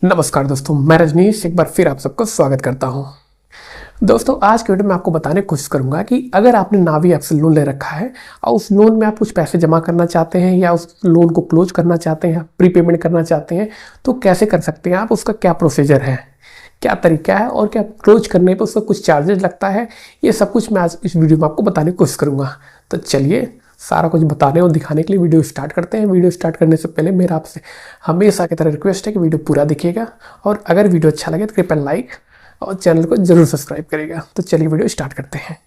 नमस्कार दोस्तों, मैं रजनीश एक बार फिर आप सबका स्वागत करता हूं। दोस्तों, आज के वीडियो में आपको बताने की कोशिश करूंगा कि अगर आपने नावी ऐप से लोन ले रखा है और उस लोन में आप कुछ पैसे जमा करना चाहते हैं या उस लोन को क्लोज करना चाहते हैं, प्रीपेमेंट करना चाहते हैं, तो कैसे कर सकते हैं आप, उसका क्या प्रोसीजर है, क्या तरीका है और क्या क्लोज करने पर उसका कुछ चार्जेस लगता है। ये सब कुछ मैं आज इस वीडियो में आपको बताने की कोशिश करूंगा। तो चलिए, सारा कुछ बताने और दिखाने के लिए वीडियो स्टार्ट करते हैं। वीडियो स्टार्ट करने से पहले मेरा आपसे हमेशा की तरह रिक्वेस्ट है कि वीडियो पूरा दिखिएगा और अगर वीडियो अच्छा लगे तो कृपया लाइक और चैनल को जरूर सब्सक्राइब करेगा। तो चलिए वीडियो स्टार्ट करते हैं।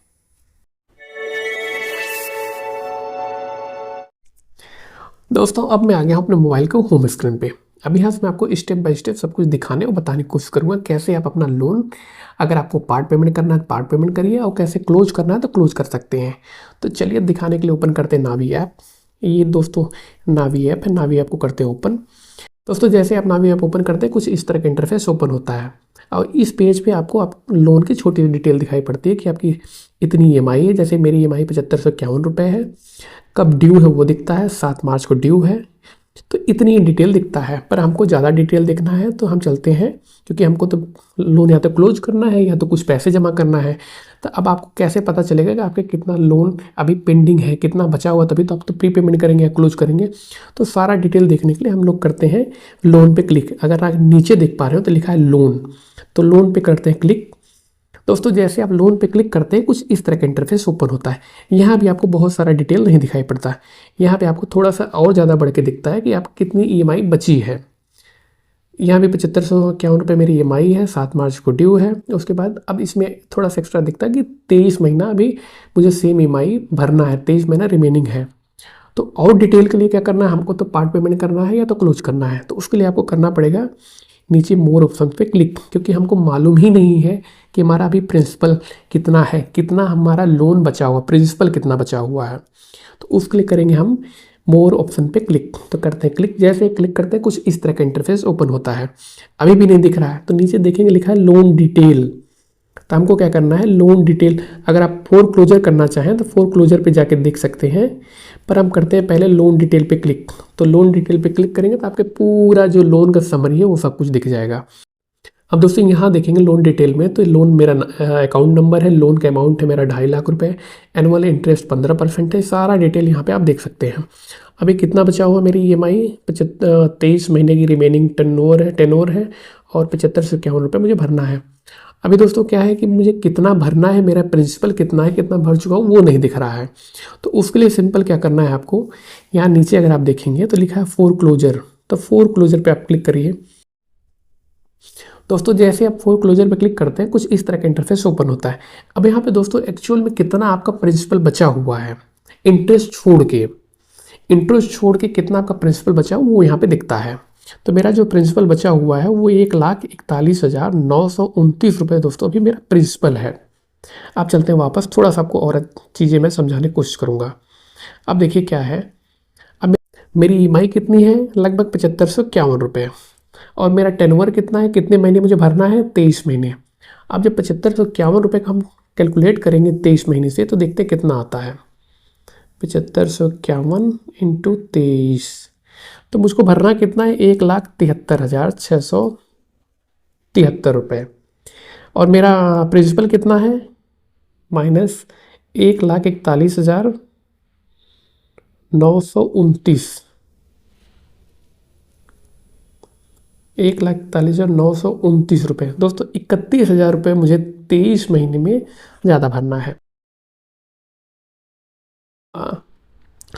दोस्तों, अब मैं आ गया हूँ अपने मोबाइल के होम स्क्रीन पे। अब यहाँ से मैं आपको स्टेप बाय स्टेप सब कुछ दिखाने और बताने की कोशिश करूँगा कैसे आप अपना लोन, अगर आपको पार्ट पेमेंट करना है तो पार्ट पेमेंट करिए और कैसे क्लोज करना है तो क्लोज कर सकते हैं। तो चलिए दिखाने के लिए ओपन करते हैं नावी ऐप। ये दोस्तों नावी ऐप है, नावी ऐप को करते हैं ओपन। दोस्तों, जैसे आप नावी ऐप ओपन करते हैं कुछ इस तरह का इंटरफेस ओपन होता है और इस पेज पे आपको आप लोन की छोटी डिटेल दिखाई पड़ती है कि आपकी इतनी ईएमआई है। जैसे मेरी ईएमआई 7551 रुपये है, कब ड्यू है वो दिखता है, 7 मार्च को ड्यू है। तो इतनी डिटेल दिखता है, पर हमको ज़्यादा डिटेल देखना है तो हम चलते हैं, क्योंकि हमको तो लोन या तो क्लोज करना है या तो कुछ पैसे जमा करना है। तो अब आपको कैसे पता चलेगा कि आपके कितना लोन अभी पेंडिंग है, कितना बचा हुआ, तभी तो आप तो प्रीपेमेंट करेंगे या क्लोज करेंगे। तो सारा डिटेल देखने के लिए हम लोग करते हैं लोन पे क्लिक। अगर आप नीचे देख पा रहे हो तो लिखा है लोन, तो लोन पे करते हैं क्लिक। दोस्तों, जैसे आप लोन पे क्लिक करते हैं कुछ इस तरह का इंटरफेस ओपन होता है। यहाँ भी आपको बहुत सारा डिटेल नहीं दिखाई पड़ता। यहाँ पे आपको थोड़ा सा और ज़्यादा बढ़ के दिखता है कि आप कितनी ईएमआई बची है। यहाँ भी 7551 रुपये मेरी ईएमआई है, 7 मार्च को ड्यू है। उसके बाद अब इसमें थोड़ा सा एक्स्ट्रा दिखता है कि 23 महीना अभी मुझे सेम ईएमआई भरना है, 23 महीना रिमेनिंग है। तो और डिटेल के लिए क्या करना है, हमको तो पार्ट पेमेंट करना है या तो क्लोज करना है। तो उसके लिए आपको करना पड़ेगा नीचे मोर ऑप्शन पे क्लिक, क्योंकि हमको मालूम ही नहीं है कि हमारा अभी प्रिंसिपल कितना है, कितना हमारा लोन बचा हुआ, प्रिंसिपल कितना बचा हुआ है। तो उसके लिए करेंगे हम मोर ऑप्शन पे क्लिक। तो करते हैं क्लिक। जैसे क्लिक करते हैं कुछ इस तरह का इंटरफेस ओपन होता है। अभी भी नहीं दिख रहा है तो नीचे देखेंगे लिखा है लोन डिटेल। तो हमको क्या करना है, लोन डिटेल। अगर आप फोर क्लोजर करना चाहें तो फोर क्लोजर पे जाके देख सकते हैं, पर हम करते हैं पहले लोन डिटेल पे क्लिक। तो लोन डिटेल पे क्लिक करेंगे तो आपके पूरा जो लोन का समरी है वो सब कुछ दिख जाएगा। अब दोस्तों यहाँ देखेंगे लोन डिटेल में, तो लोन मेरा अकाउंट नंबर है, लोन का अमाउंट है मेरा 2.5 लाख रुपए, एनुअल इंटरेस्ट 15% है। सारा डिटेल यहाँ पे आप देख सकते हैं। अभी कितना बचा हुआ मेरी ईएमआई, 23 महीने की रिमेनिंग टेनोर है और 7551 रुपये मुझे भरना है। अभी दोस्तों क्या है कि मुझे कितना भरना है, मेरा प्रिंसिपल कितना है, कितना भर चुका हूँ वो नहीं दिख रहा है। तो उसके लिए सिंपल क्या करना है आपको, यहाँ नीचे अगर आप देखेंगे तो लिखा है फोर क्लोजर। तो फोर क्लोजर पे आप क्लिक करिए। दोस्तों, जैसे आप फोर क्लोजर पे क्लिक करते हैं कुछ इस तरह का इंटरफेस ओपन होता है। अब यहाँ पे दोस्तों एक्चुअल में कितना आपका प्रिंसिपल बचा हुआ है, इंटरेस्ट छोड़ के, इंटरेस्ट छोड़ के कितना आपका प्रिंसिपल बचा वो यहाँ पे दिखता है। तो मेरा जो प्रिंसिपल बचा हुआ है वो 1,41,929 रुपये दोस्तों अभी मेरा प्रिंसिपल है। आप चलते हैं वापस, थोड़ा सा आपको और चीज़ें मैं समझाने की कोशिश करूँगा। अब देखिए क्या है, अब मेरी ईएमआई कितनी है, लगभग 7551 रुपये। और मेरा टेनवर कितना है, कितने महीने मुझे भरना है, 23 महीने। अब जब 7551 रुपये का हम कैलकुलेट करेंगे 23 महीने से तो देखते हैं कितना आता है। 7551 इंटू 23, तो मुझको भरना कितना है, 1,73,673 रुपये। और मेरा प्रिंसिपल कितना है, माइनस 1,41,929, 1,41,929 रुपये। दोस्तों 31,000 रुपये मुझे 23 महीने में ज़्यादा भरना है।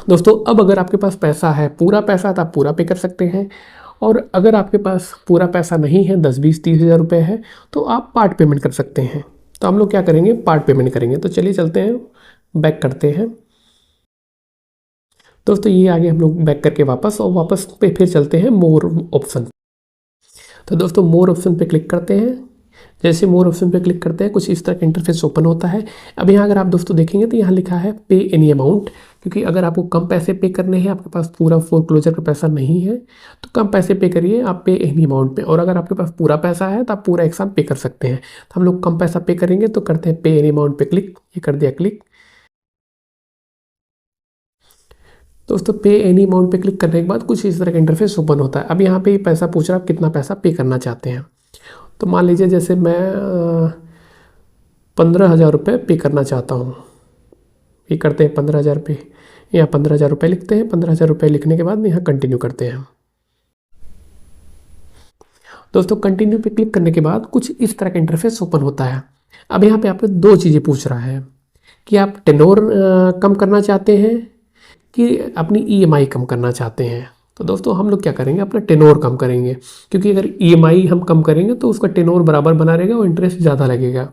दोस्तों, अब अगर आपके पास पैसा है, पूरा पैसा, तो आप पूरा पे कर सकते हैं। और अगर आपके पास पूरा पैसा नहीं है, 10, 20, 30 हज़ार रुपये है, तो आप पार्ट पेमेंट कर सकते हैं। तो हम लोग क्या करेंगे, पार्ट पेमेंट करेंगे। तो चलिए चलते हैं, बैक करते हैं। दोस्तों ये आगे हम लोग बैक करके वापस, और वापस पे फिर चलते हैं मोर ऑप्शन। तो दोस्तों मोर ऑप्शन पे क्लिक करते हैं। जैसे मोर ऑप्शन पे क्लिक करते हैं कुछ इस तरह का इंटरफेस ओपन होता है। अब यहाँ अगर आप दोस्तों देखेंगे तो यहाँ लिखा है पे एनी अमाउंट, क्योंकि अगर आपको कम पैसे पे करने हैं, आपके पास पूरा फोर क्लोजर का पैसा नहीं है, तो कम पैसे पे करिए आप पे एनी अमाउंट पे। और अगर आपके पास पूरा पैसा है तो आप पूरा एक साथ पे कर सकते हैं। तो हम लोग कम पैसा पे करेंगे तो करते हैं पे एनी अमाउंट पे क्लिक। ये कर दिया क्लिक। दोस्तों पे एनी अमाउंट पे क्लिक करने के बाद कुछ इस तरह का इंटरफेस ओपन होता है। अब यहाँ पे पैसा पूछ रहा है आप कितना पैसा पे करना चाहते हैं। तो मान लीजिए जैसे मैं 15,000 रुपये पे करना चाहता हूँ। ये करते हैं 15,000 पे, यहाँ 15,000 रुपये लिखते हैं। 15,000 रुपये लिखने के बाद यहाँ कंटिन्यू करते हैं। दोस्तों कंटिन्यू पे क्लिक करने के बाद कुछ इस तरह का इंटरफेस ओपन होता है। अब यहाँ पे आपको दो चीज़ें पूछ रहा है कि आप टेनोर कम करना चाहते हैं कि अपनी ईएमआई कम करना चाहते हैं। तो दोस्तों हम लोग क्या करेंगे, अपना टेनोर कम करेंगे, क्योंकि अगर ईएमआई हम कम करेंगे तो उसका टेनोर बराबर बना रहेगा और इंटरेस्ट ज़्यादा लगेगा।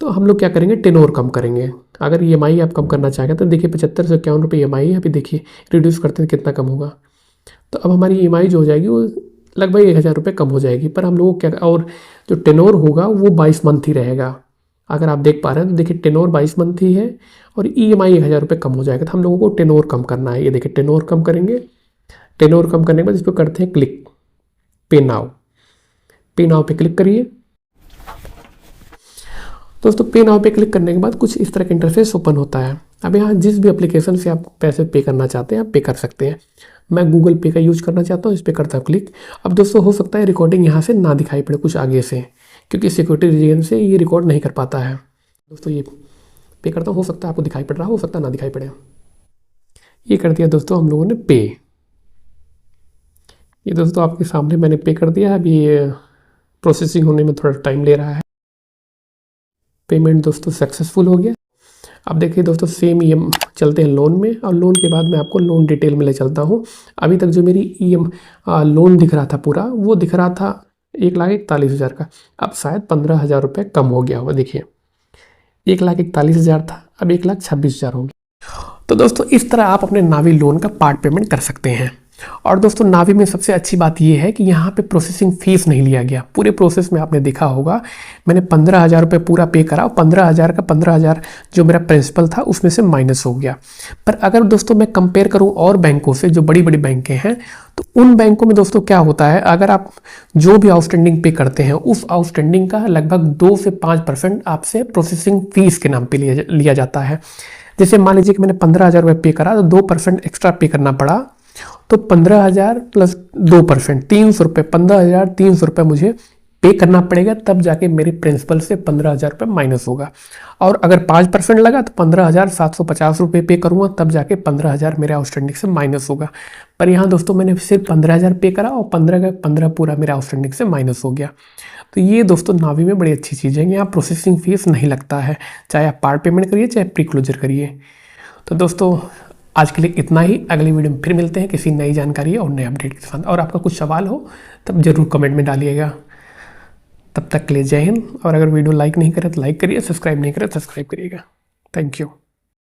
तो हम लोग क्या करेंगे, टेनोर कम करेंगे। अगर ईएमआई आप कम करना चाहेंगे तो देखिए 75 से 51 रुपये ईएमआई है। अभी देखिए रिड्यूस करते हैं कितना कम होगा। तो अब हमारी ईएमआई जो हो जाएगी वो लगभग 1,000 रुपये कम हो जाएगी। पर हम लोग क्या, और जो टेनोर होगा वो 22 मंथ ही रहेगा। अगर आप देख पा रहे हैं तो देखिए टेनोर 22 मंथ ही है और ईएमआई 1,000 रुपये कम हो जाएगा। तो हम लोगों को टेनोर कम करना है। ये देखिए टेनोर कम करेंगे। टेनोर कम करने के बाद इस पर करते हैं क्लिक, पे नाउ। पे नाउ पे क्लिक करिए। दोस्तों पे नाउ पे क्लिक करने के बाद कुछ इस तरह का इंटरफेस ओपन होता है। अब यहाँ जिस भी एप्लीकेशन से आप पैसे पे करना चाहते हैं आप पे कर सकते हैं। मैं गूगल पे का यूज करना चाहता हूँ, इस पर करता हूँ क्लिक। अब दोस्तों हो सकता है रिकॉर्डिंग यहाँ से ना दिखाई पड़े कुछ आगे से, क्योंकि सिक्योरिटी रीजन से ये रिकॉर्ड नहीं कर पाता है। दोस्तों ये पे करता हूँ, हो सकता है आपको दिखाई पड़ रहा हो सकता है ना दिखाई पड़े। ये कर दिया दोस्तों हम लोगों ने पे। ये दोस्तों आपके सामने मैंने पे कर दिया है। अभी ये प्रोसेसिंग होने में थोड़ा टाइम ले रहा है। पेमेंट दोस्तों सक्सेसफुल हो गया। अब देखिए दोस्तों सेम ये चलते हैं लोन में, और लोन के बाद मैं आपको लोन डिटेल में ले चलता हूँ। अभी तक जो मेरी लोन दिख रहा था पूरा, वो दिख रहा था 1,41,000 का। अब शायद 15,000 रुपये कम हो गया होगा। देखिए 1,41,000 था, अब 1,26,000 हो गया। तो दोस्तों इस तरह आप अपने नावी लोन का पार्ट पेमेंट कर सकते हैं। और दोस्तों नावी में सबसे अच्छी बात यह है कि यहाँ पे प्रोसेसिंग फीस नहीं लिया गया। पूरे प्रोसेस में आपने देखा होगा मैंने 15,000 रुपये पूरा पे करा और 15,000 का 15,000 जो मेरा प्रिंसिपल था उसमें से माइनस हो गया। पर अगर दोस्तों मैं कंपेयर करूँ और बैंकों से, जो बड़ी बड़ी बैंकें हैं, तो उन बैंकों में दोस्तों क्या होता है, अगर आप जो भी आउटस्टैंडिंग पे करते हैं उस आउटस्टैंडिंग का लगभग 2 से 5% आपसे प्रोसेसिंग फीस के नाम पे लिया जाता है। जैसे मान लीजिए कि मैंने 15,000 रुपये पे करा तो 2% एक्स्ट्रा पे करना पड़ा, तो 15,000 प्लस 2% 300 रुपये, 15,300 रुपये मुझे पे करना पड़ेगा, तब जाके मेरे प्रिंसिपल से 15,000 रुपये माइनस होगा। और अगर 5% लगा तो 15,750 रुपये पे करूँगा, तब जाके 15,000 मेरे आउटस्टैंडिंग से माइनस होगा। पर यहाँ दोस्तों मैंने सिर्फ 15,000 पे करा और 15 का 15 पूरा मेरा आउटस्टैंडिंग से माइनस हो गया। तो ये दोस्तों नावी में बड़ी अच्छी चीज़ है, यहाँ प्रोसेसिंग फीस नहीं लगता है, चाहे आप पार्ट पेमेंट करिए चाहे प्री क्लोजर करिए। तो दोस्तों आज के लिए इतना ही। अगली वीडियो में फिर मिलते हैं किसी नई जानकारी और नए अपडेट के साथ। और आपका कुछ सवाल हो तब जरूर कमेंट में डालिएगा। तब तक के लिए जय हिंद। और अगर वीडियो लाइक नहीं करें तो लाइक करिए, सब्सक्राइब नहीं करें तो सब्सक्राइब करिएगा। Thank you.